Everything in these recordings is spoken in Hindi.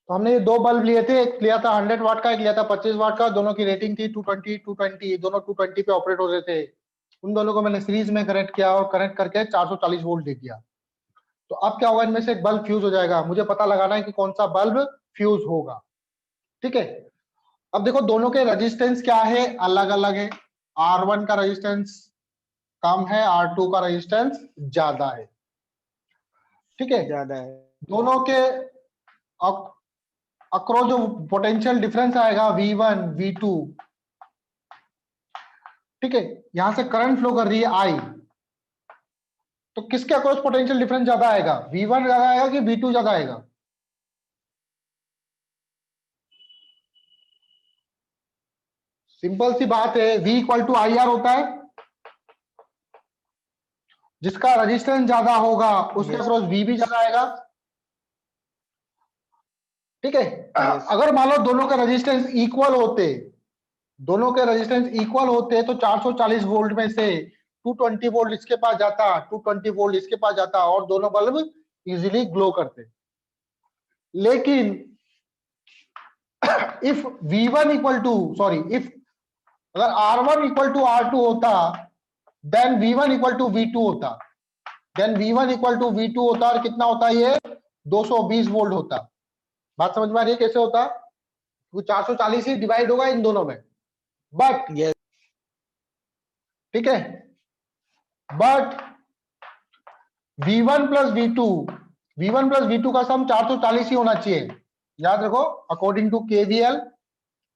तो हमने ये दो बल्ब लिए थे, एक लिया था 100 वाट का, एक लिया था 25 वाट का, दोनों की रेटिंग थी 220 220, दोनों 220 पे ऑपरेट हो रहे थे। उन दोनों को मैंने सीरीज में कनेक्ट किया और कनेक्ट करके 440 वोल्ट दे दिया। तो अब क्या होगा, इनमें से एक बल्ब फ्यूज हो जाएगा। मुझे पता लगाना है कि कौन सा बल्ब फ्यूज होगा। ठीक है, अब देखो दोनों के रेजिस्टेंस क्या है, अलग अलग है। R1 का रेजिस्टेंस कम है, R2 का रेजिस्टेंस ज्यादा है। ठीक है, ज्यादा है। दोनों के अक्रॉस जो पोटेंशियल डिफरेंस आएगा V1 V2, ठीक है, यहां से करंट फ्लो कर रही है I, तो किसके अक्रॉस पोटेंशियल डिफरेंस ज्यादा आएगा, V1 ज्यादा आएगा कि V2 ज्यादा आएगा? सिंपल सी बात है, V इक्वल टू IR होता है। जिसका रेजिस्टेंस ज्यादा होगा उसके यस अक्रॉस V भी ज्यादा आएगा। ठीक है, यस। अगर मान लो दोनों के रेजिस्टेंस इक्वल होते, दोनों के रेजिस्टेंस इक्वल होते तो 440 वोल्ट में से 220 वोल्ट इसके पास जाता, 220 वोल्ट इसके पास जाता और दोनों बल्ब इजीली ग्लो करते। लेकिन if V1 equal to sorry if अगर R1 इक्वल टू R2 होता, then V1 equal to V2 होता, then V1 equal to V2 होता, और कितना होता ये 220 वोल्ट होता। बात समझ में आ रही है कैसे होता? वो 440 ही डिवाइड होगा इन दोनों में। बट यस ठीक है, but V1 plus V2, V1 plus V2 का सम 440 ही होना चाहिए। याद रखो, according to KVL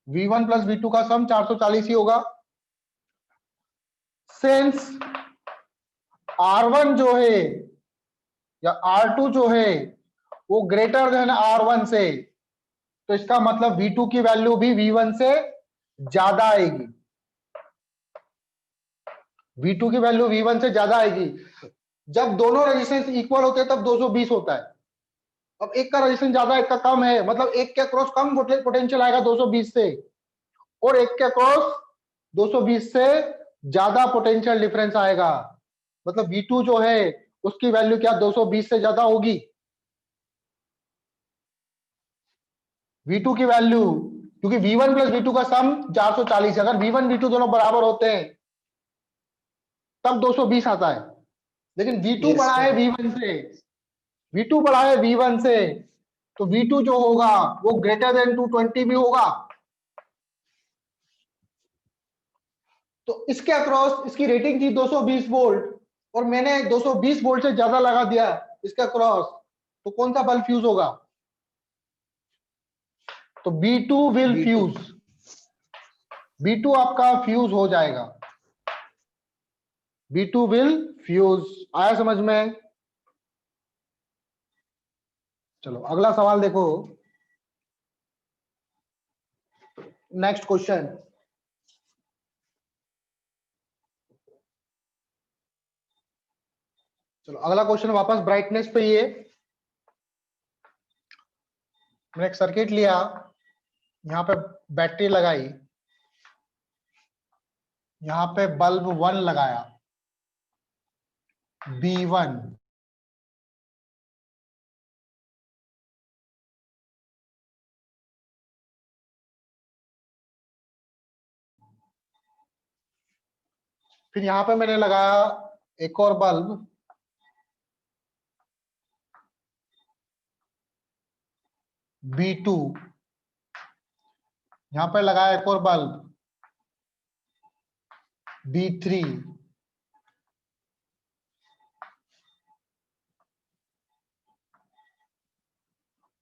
V1 plus V2 का सम 440 ही होगा। सिंस R1 जो है या R2 जो है वो ग्रेटर देन R1 से, तो इसका मतलब V2 की वैल्यू भी V1 से ज्यादा आएगी। V2 की वैल्यू V1 से ज्यादा आएगी। जब दोनों रेजिस्टेंस इक्वल होते हैं तब 220 होता है। अब एक का रेजिस्टेंस ज्यादा एक का कम है, मतलब एक के अक्रॉस कम पोटेंशियल आएगा 220 से, और एक के अक्रॉस 220 से ज्यादा पोटेंशियल डिफरेंस आएगा। मतलब V2 जो है उसकी वैल्यू क्या 220 से ज्यादा होगी? V2 की वैल्यू, क्योंकि V1 प्लस V2 का सम 440 है, अगर V1 V2 दोनों बराबर होते हैं तब 220 आता है। लेकिन V2 यस बड़ा है सर। V1 से, V2 बड़ा है V1 से, तो V2 जो होगा वो ग्रेटर देन 220 भी होगा। तो इसके अक्रॉस इसकी रेटिंग थी 220 वोल्ट और मैंने 220 वोल्ट से ज्यादा लगा दिया इसके अक्रॉस, तो कौन सा बल्ब फ्यूज होगा? तो B2 will B2। Fuse, B2 आपका फ्यूज हो जाएगा, B2 विल फ्यूज। आया समझ में? चलो अगला सवाल देखो, नेक्स्ट क्वेश्चन। चलो अगला क्वेश्चन वापस ब्राइटनेस पे ही है। मैंने एक सर्किट लिया, यहाँ पे बैटरी लगाई, यहाँ पे बल्ब 1 लगाया B1, फिर यहाँ पे मैंने लगाया एक और बल्ब B2, यहाँ पे लगाया एक और बल्ब B3,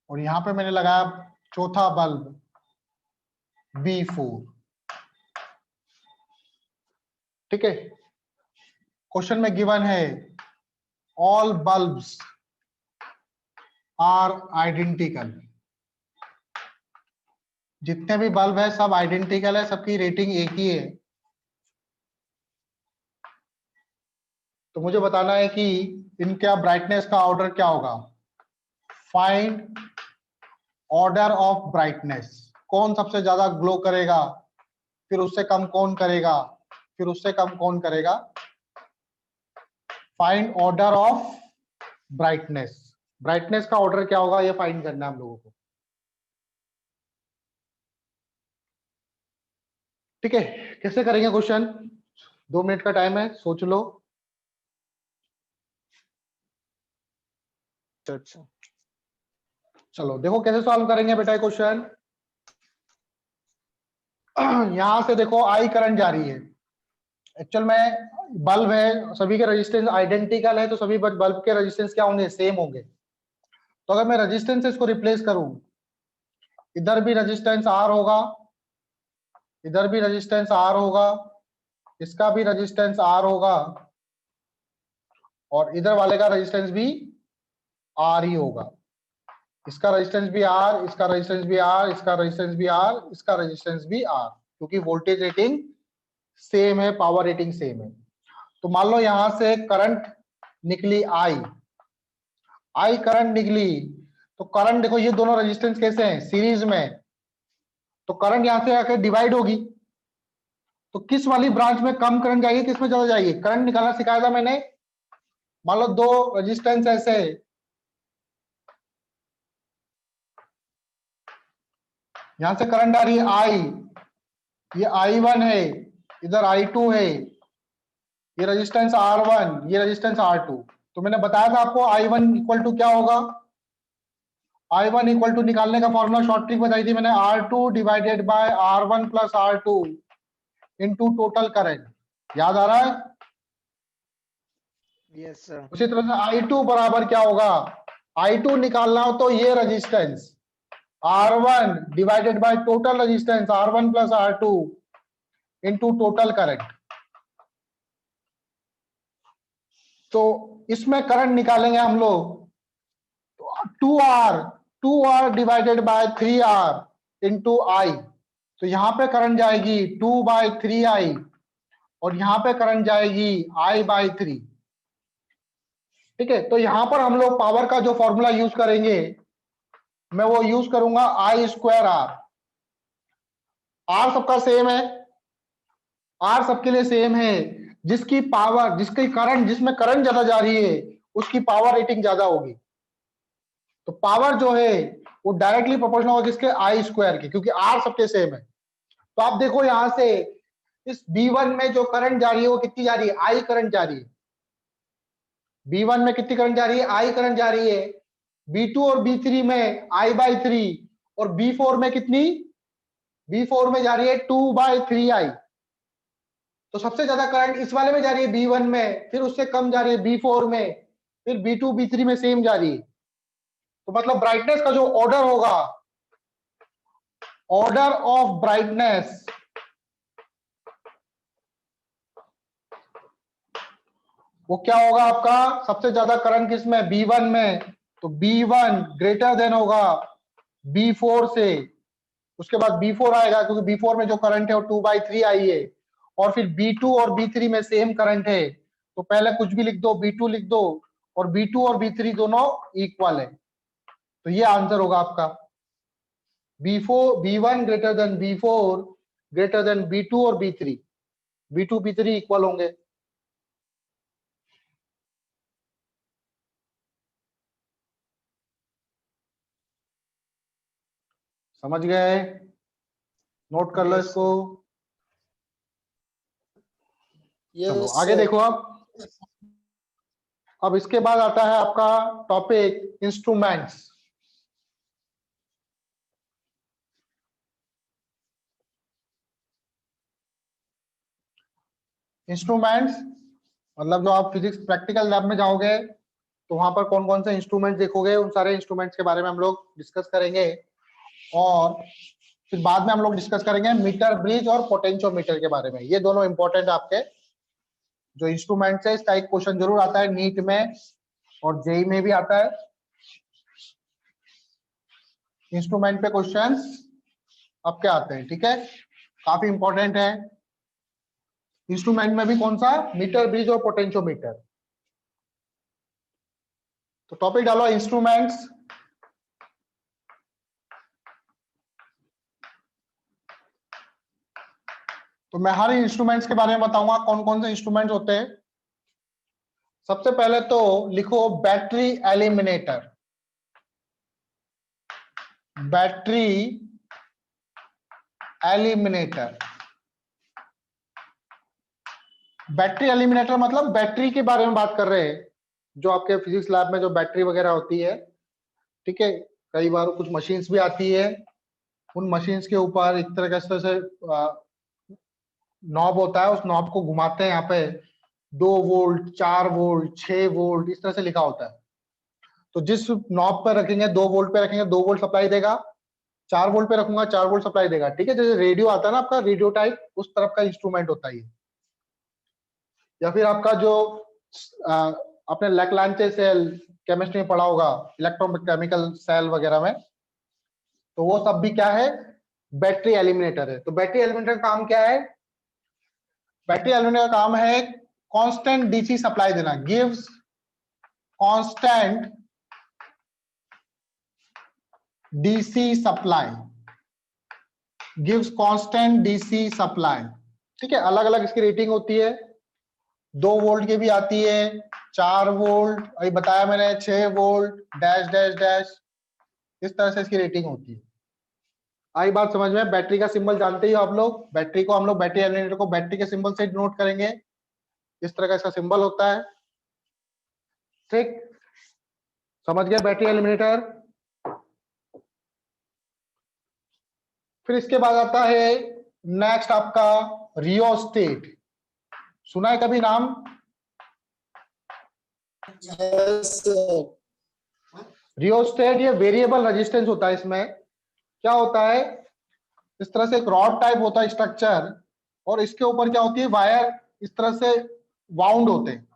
और यहाँ पे मैंने लगाया चौथा बल्ब B4। ठीक है, क्वेश्चन में गिवन है ऑल बल्ब्स आर आइडेंटिकल, जितने भी बल्ब है सब आइडेंटिकल है, सबकी रेटिंग एक ही है। तो मुझे बताना है कि इनका ब्राइटनेस का ऑर्डर क्या होगा। फाइंड ऑर्डर ऑफ ब्राइटनेस, कौन सबसे ज्यादा ग्लो करेगा, फिर उससे कम कौन करेगा, फिर उससे कम कौन करेगा। Find order of brightness, brightness का ऑर्डर क्या होगा ये फाइंड करना है हम लोगों को। ठीक है, कैसे करेंगे क्वेश्चन? 2 मिनट का टाइम है, सोच लो। अच्छा चलो देखो कैसे सॉल्व करेंगे बेटा क्वेश्चन। यहां से देखो आई करंट जा रही है, एक्चुअल में बल्ब है, सभी के रेजिस्टेंस आइडेंटिकल है, तो सभी बल्ब के रेजिस्टेंस क्या होंगे? सेम होंगे। तो अगर मैं रेजिस्टेंस इसको रिप्लेस करूं, इधर भी रेजिस्टेंस आर होगा, इधर भी रेजिस्टेंस आर होगा, इसका भी रेजिस्टेंस आर होगा, और इधर वाले का रेजिस्टेंस भी आर ही होगा। इसका रेजिस्टेंस भी आर, इसका रेजिस्टेंस भी आर, इसका रेजिस्टेंस भी आर, इसका रेजिस्टेंस भी आर, क्योंकि वोल्टेज रेटिंग सेम है, पावर रेटिंग सेम है। तो मान लो यहां से करंट निकली आई, आई करंट निकली, तो करंट देखो ये दोनों रेजिस्टेंस कैसे हैं? सीरीज में। तो करंट यहां से आकर डिवाइड होगी, तो किस वाली ब्रांच में कम करंट जाएगी, किस में ज्यादा जाएगी? करंट निकालना सिखाया था मैंने। मान लो दो रेजिस्टेंस ऐसे, यहां से करंट आ रही है आई, ये I1 है, इधर I2 है, ये रेजिस्टेंस R1, ये रेजिस्टेंस R2। तो मैंने बताया था आपको I1 इक्वल टू क्या होगा? I1 इक्वल टू निकालने का फॉर्मूला शॉर्ट ट्रिक बताई थी मैंने, R2 divided by R1 plus R2 into total current. याद आ रहा है? Yes sir. उसी तरह से I2 बराबर क्या होगा? I2 निकालना हो तो ये resistance R1 divided by total resistance R1 plus R2 into total current. तो इसमें करंट निकालेंगे हम लोग, तो 2R divided by 3R into आई। तो यहां पे करंट जाएगी 2/3I, और यहां पे करंट जाएगी I/3। ठीक है, तो यहां पर हम लोग पावर का जो फॉर्मूला यूज करेंगे, मैं वो यूज करूंगा I²R। आर सबका सेम है, आर सबके लिए सेम है। जिसकी पावर, जिसकी करंट, जिसमें करंट ज्यादा जा रही है, उसकी पावर रेटिंग ज्यादा होगी। तो पावर जो है वो डायरेक्टली प्रोपोर्शनल होगा किसके? I² के, क्योंकि आर सबके सेम है। तो आप देखो यहां से इस B1 में जो करंट जा रही है वो कितनी जा रही है? I करंट जा रही है। B1 में कितनी करंट जा रही है? I करंट जा रही है। B2 और B3 में I/3, और B4 में कितनी? B4 में जा रही है 2/3I। तो सबसे ज्यादा करंट इस वाले में जा रही है B1 में, फिर उससे कम जा रही है B4 में, फिर B2 B3 में सेम जा रही है। तो मतलब ब्राइटनेस का जो ऑर्डर होगा, ऑर्डर ऑफ ब्राइटनेस, वो क्या होगा आपका? सबसे ज्यादा करंट किस में? B1 में। तो B1 ग्रेटर देन होगा B4 से, उसके बाद B4 आएगा, क्योंकि B4 में जो करंट है वो 2/3I है, और फिर B2 और B3 में सेम करंट है। तो पहले कुछ भी लिख दो, B2 लिख दो, और B2 और B3 दोनों इक्वल है। तो ये आंसर होगा आपका। B1 greater than B4 greater than B2 और B3, B2 B3 इक्वल होंगे। समझ गए? नोट कर लो Yes, इसको। चलो यस आगे सर। देखो। अब इसके बाद आता है आपका टॉपिक इंस्ट्रूमेंट्स। इंस्ट्रूमेंट्स मतलब जो आप फिजिक्स प्रैक्टिकल लैब में जाओगे तो वहां पर कौन कौन से इंस्ट्रूमेंट देखोगे, उन सारे इंस्ट्रूमेंट्स के बारे में हम लोग डिस्कस करेंगे। और फिर बाद में हम लोग डिस्कस करेंगे मीटर ब्रिज और पोटेंशियोमीटर के बारे में। ये दोनों इंपॉर्टेंट आपके जो इंस्ट्रूमेंट्स है। इसका एक क्वेश्चन जरूर आता है नीट में और जेई में भी आता है। इंस्ट्रूमेंट पे क्वेश्चंस अब क्या आते हैं, ठीक है, काफी इंपॉर्टेंट है। इंस्ट्रूमेंट में भी कौन सा? मीटर ब्रिज और पोटेंशियोमीटर। तो टॉपिक डालो इंस्ट्रूमेंट्स। तो मैं हर इंस्ट्रूमेंट्स के बारे में बताऊंगा कौन कौन से इंस्ट्रूमेंट्स होते हैं। सबसे पहले तो लिखो battery eliminator. Battery eliminator battery eliminator मतलब बैटरी के बारे में बात कर रहे हैं, जो आपके फिजिक्स लैब में जो बैटरी वगैरह होती है, ठीक है। कई बार कुछ मशीन्स भी आती है, उन मशीन्स के ऊपर एक तरह से नॉब होता है, उस नॉब को घुमाते हैं, यहाँ पे 2 वोल्ट, 4 वोल्ट, 6 वोल्ट इस तरह से लिखा होता है। तो जिस नॉब पे रखेंगे 2 वोल्ट पे रखेंगे 2 वोल्ट सप्लाई देगा, 4 वोल्ट पे रखूंगा 4 वोल्ट सप्लाई देगा, ठीक है। जैसे रेडियो आता है ना आपका, रेडियो टाइप उस तरफ का इंस्ट्रूमेंट होता है ये। या फिर आपका जो आपने लैक्लांचे सेल केमिस्ट्री में पढ़ा होगा, इलेक्ट्रोकेमिकल सेल वगैरह में, तो वो सब भी क्या है, बैटरी एलिमिनेटर है। तो बैटरी एलिमिनेटर का काम क्या है, बैटरी एलिमिनेटर का काम है कांस्टेंट डीसी सप्लाई देना, gives constant DC supply, gives constant DC supply, ठीक है। अलग अलग इसकी रेटिंग होती है, 2 वोल्ट की भी आती है, 4 वोल्ट, अभी बताया मैंने, 6 वोल्ट, डैश डैश डैश, इस तरह से इसकी रेटिंग होती है। आई बात समझ में? बैटरी का सिंबल जानते ही हो आप लोग, बैटरी को हम लोग, बैटरी एलिमिनेटर को बैटरी के सिंबल से डिनोट करेंगे, इस तरह का इसका सिंबल होता है, ठीक। समझ गए बैटरी एलिमिनेटर? फिर इसके बाद आता है नेक्स्ट आपका रियोस्टेट, सुना है कभी नाम? रियोस्टेट ये वेरिएबल रेजिस्टेंस होता है। इसमें क्या होता है, इस तरह से एक रॉड टाइप होता है स्ट्रक्चर, और इसके ऊपर क्या होती है, वायर इस तरह से वाउंड होते हैं,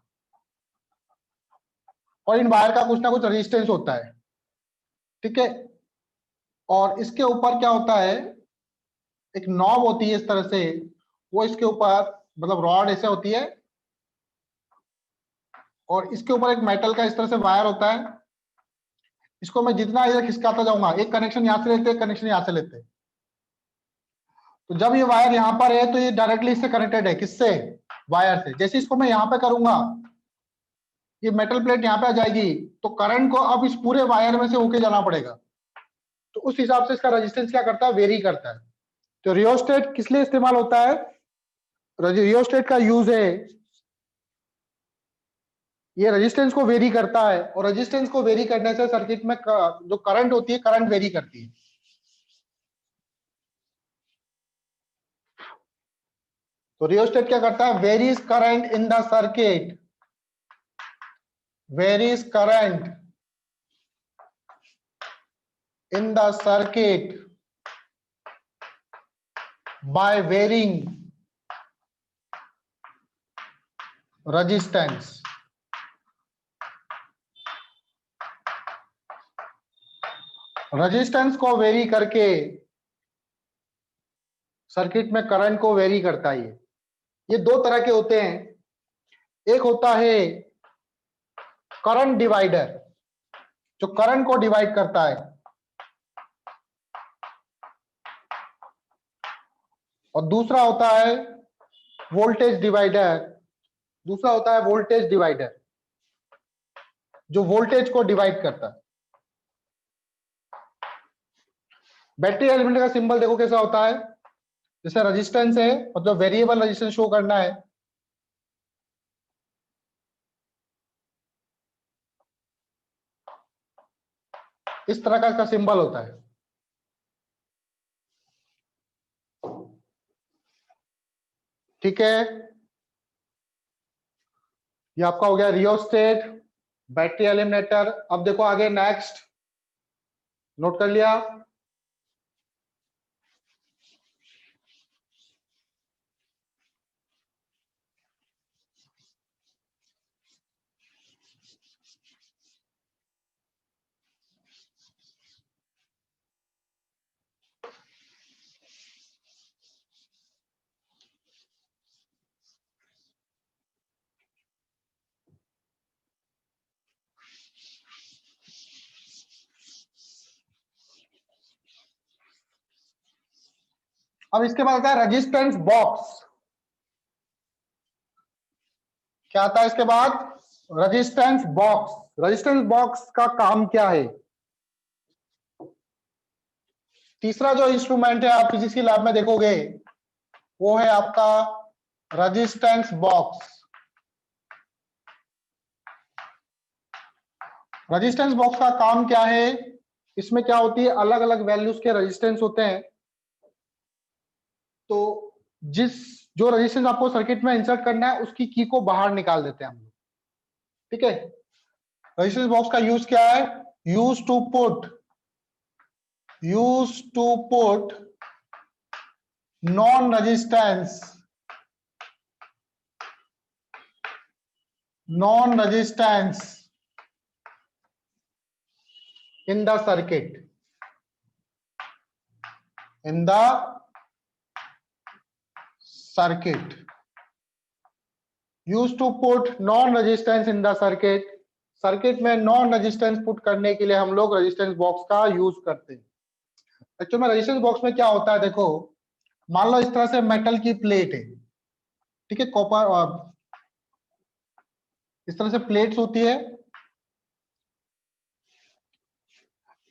और इन वायर का कुछ ना कुछ रेजिस्टेंस होता है, ठीक है। और इसके ऊपर क्या होता है, एक नॉब होती है इस तरह से, वो इसके ऊपर, मतलब रॉड ऐसे होती है, और इसके ऊपर एक मेटल का इस तरह से वायर होता है। इसको मैं जितना इधर खिसकाता जाऊंगा, एक कनेक्शन यहां से लेते हैं, कनेक्शन यहां से लेते हैं, तो जब ये वायर यहां पर है तो ये डायरेक्टली इससे कनेक्टेड है, किससे, वायर से। जैसे इसको मैं यहां पे करूंगा, ये मेटल प्लेट यहां पे आ जाएगी, तो करंट को अब इस पूरे वायर में से होके जाना पड़ेगा, तो उस हिसाब से इसका रेजिस्टेंस क्या करता है, वेरी करता है। तो रियोस्टेट किस लिए इस्तेमाल होता है, रियोस्टेट का यूज है, ये रेजिस्टेंस को वेरी करता है, और रेजिस्टेंस को वेरी करने से सर्किट में जो करंट होती है, करंट वेरी करती है। तो रियोस्टेट क्या करता है, varies current in the circuit, varies current in the circuit by varying resistance, resistance को वेरी करके सर्किट में करंट को वेरी करता है। ये 2 तरह के होते हैं, एक होता है करंट डिवाइडर, जो करंट को डिवाइड करता है, और दूसरा होता है वोल्टेज डिवाइडर, दूसरा होता है वोल्टेज डिवाइडर, जो वोल्टेज को डिवाइड करता है। बैटरी एलिमेंट का सिंबल देखो कैसा होता है, जैसे रेजिस्टेंस है, मतलब वेरिएबल रेजिस्टेंस शो करना है, इस तरह का इसका सिंबल होता है, ठीक है। ये आपका हो गया रियोस्टेट, बैटरी एलिमिनेटर। अब देखो आगे नेक्स्ट, नोट कर लिया? अब इसके बाद आता है रेजिस्टेंस बॉक्स। क्या आता है इसके बाद, रेजिस्टेंस बॉक्स। रेजिस्टेंस बॉक्स का काम क्या है, तीसरा जो इंस्ट्रूमेंट है आप फिजिक्स की लैब में देखोगे, वो है आपका रेजिस्टेंस बॉक्स। रेजिस्टेंस बॉक्स का काम क्या है? इसमें क्या होती है, अलग अलग वैल्यूज के रेजिस्टेंस होते हैं। तो जो रेजिस्टेंस आपको सर्किट में इंसर्ट करना है उसकी की को बाहर निकाल देते हैं हम लोग। ठीक है, रेजिस्टेंस बॉक्स का यूज क्या है? Use to put non resistance in the circuit, used to put non resistance in the circuit। Circuit में नॉन रेजिस्टेंस पुट करने के लिए हम लोग रेजिस्टेंस बॉक्स का यूज करते हैं। एक्चुअली में रेजिस्टेंस बॉक्स में क्या होता है, देखो मान लो इस तरह से मेटल की प्लेट है, ठीक है, कॉपर, और इस तरह से प्लेट्स होती है,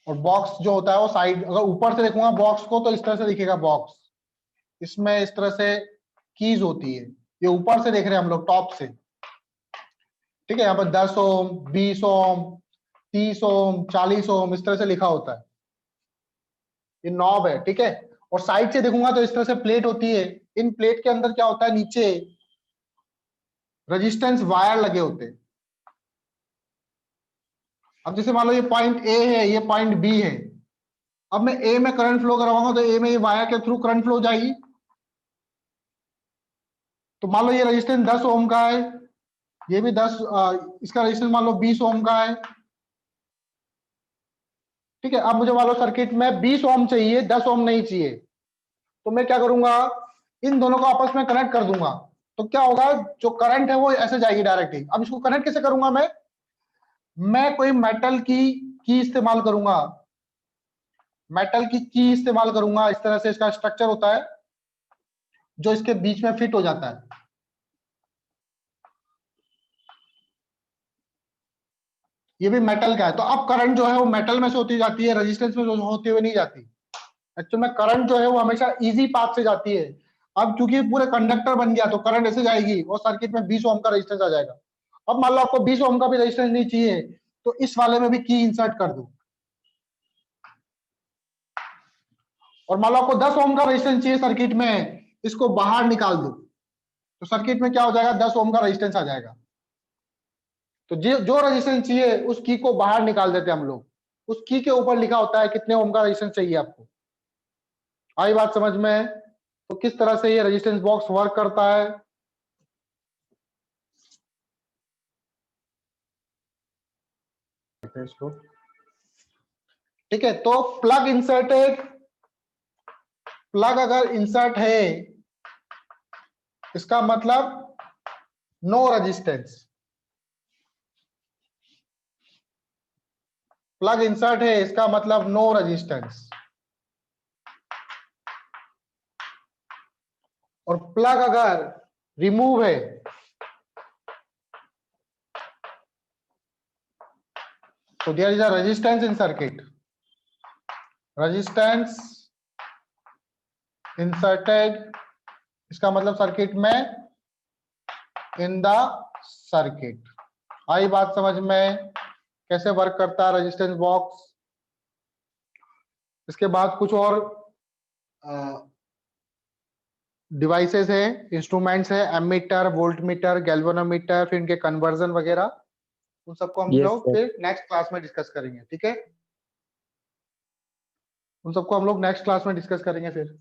और बॉक्स जो होता है वो साइड, अगर ऊपर से देखूंगा बॉक्स को तो इस तरह से दिखेगा बॉक्स। इसमें इस तरह से कीज होती है, ये ऊपर से देख रहे हैं हम लोग टॉप से, ठीक है। यहाँ पर 10 ओम, 20 ओम, 30 ओम, 40 ओम इस तरह से लिखा होता है, ये नॉब है, ठीक है। और साइड से देखूंगा तो इस तरह से प्लेट होती है, इन प्लेट के अंदर क्या होता है, नीचे रेजिस्टेंस वायर लगे होते हैं। अब जैसे मान लो ये पॉइंट ए है, ये पॉइंट बी है, अब मैं ए में करंट फ्लो करवाऊंगा तो ए में ये वायर के थ्रू करंट फ्लो जाएगी। तो मान लो ये रेजिस्टेंस 10 ओम का है, ये भी 10, इसका रेजिस्टेंस मान लो 20 ओम का है, ठीक है। अब मुझे मान लो सर्किट में 20 ओम चाहिए, 10 ओम नहीं चाहिए, तो मैं क्या करूंगा, इन दोनों को आपस में कनेक्ट कर दूंगा। तो क्या होगा, जो करंट है वो ऐसे जाएगी डायरेक्ट ही। अब इसको कनेक्ट कैसे करूंगा मैं कोई मेटल की इस्तेमाल करूंगा, मेटल की इस्तेमाल करूंगा। इस तरह से इसका स्ट्रक्चर होता है जो इसके बीच में फिट हो जाता है। ये भी मेटल का है, तो अब करंट जो है वो मेटल में से होती जाती है, रेजिस्टेंस में होती हुई नहीं जाती। एक्चुअली में करंट जो है वो हमेशा इजी पाथ से जाती है। अब क्योंकि पूरे कंडक्टर बन गया तो करंट ऐसे जाएगी और सर्किट में 20 ओम का रेजिस्टेंस आ जाएगा। अब मान लो आपको 20 ओम का भी रेजिस्टेंस नहीं चाहिए, तो इस वाले में भी की इंसर्ट कर दो, और मान लो आपको 10 ओम का रेजिस्टेंस चाहिए सर्किट में, इसको बाहर निकाल दो, तो सर्किट में क्या हो जाएगा, 10 ओम का रेजिस्टेंस आ जाएगा। तो जो रेजिस्टेंस चाहिए उस की को बाहर निकाल देते हैं हम लोग। उस की के ऊपर लिखा होता है कितने ओम का रेजिस्टेंस चाहिए आपको। आई बात समझ में? तो किस तरह से ये रेजिस्टेंस बॉक्स वर्क करता है। इसको ठीक है, तो प्लग इंसर्टेड, प्लग अगर इंसर्ट है इसका मतलब नो रेजिस्टेंस। प्लग इंसर्ट है इसका मतलब नो रेजिस्टेंस। और प्लग अगर रिमूव है तो there is a resistance in circuit. Resistance inserted इसका मतलब सर्किट में इन द सर्किट। आई बात समझ में कैसे वर्क करता है रेजिस्टेंस बॉक्स। इसके बाद कुछ और डिवाइसेस है, इंस्ट्रूमेंट्स है, एमीटर, वोल्टमीटर, गैल्वेनोमीटर, फिर इनके कन्वर्जन वगैरह, उन सबको हम लोग फिर नेक्स्ट क्लास में डिस्कस करेंगे, ठीक है। उन सबको हम लोग नेक्स्ट क्लास में डिस्कस करेंगे फिर।